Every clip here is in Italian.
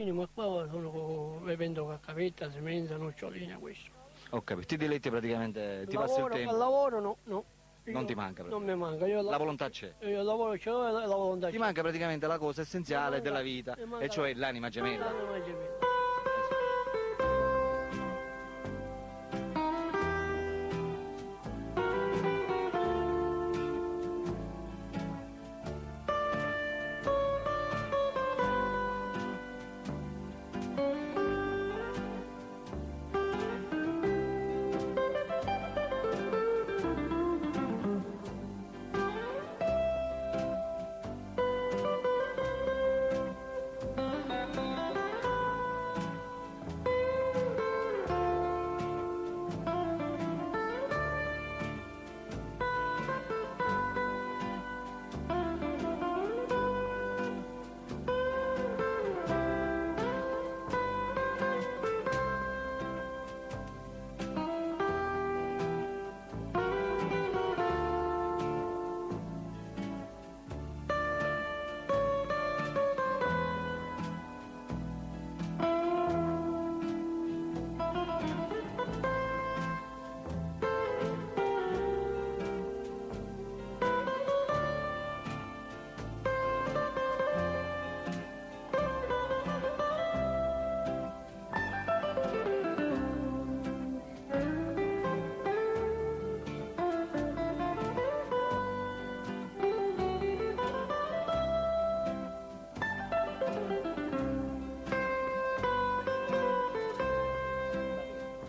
vicini, ma qua sono bevendo caccavetta, semenza, nocciolina, questo. Ho capito, ti diletti praticamente, ti passi il tempo. Al lavoro no, no. Non ti manca Non mi manca. la volontà c'è. Io il lavoro c'è e la volontà c'è. Ti manca praticamente la cosa essenziale della vita, e cioè l'anima gemella. L'anima gemella.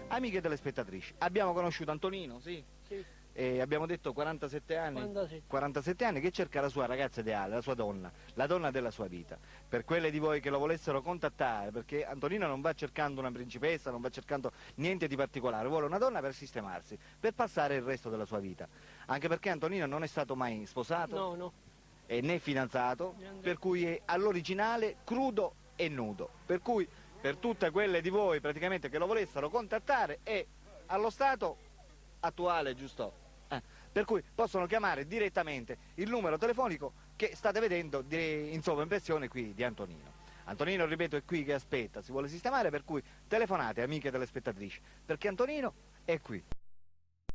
Amiche telespettatrici, abbiamo conosciuto Antonino, sì? Sì. E abbiamo detto 47 anni, 47. 47 anni che cerca la sua ragazza ideale, la sua donna, la donna della sua vita. Per quelle di voi che lo volessero contattare, perché Antonino non va cercando una principessa, non va cercando niente di particolare, vuole una donna per sistemarsi, per passare il resto della sua vita. Anche perché Antonino non è stato mai sposato, No, no. né fidanzato, per cui è all'originale crudo e nudo. Per cui per tutte quelle di voi praticamente che lo volessero contattare è allo stato attuale, giusto? Per cui possono chiamare direttamente il numero telefonico che state vedendo in sovraimpressione qui di Antonino. Antonino, ripeto, è qui che aspetta, si vuole sistemare, per cui telefonate, amiche telespettatrici, perché Antonino è qui.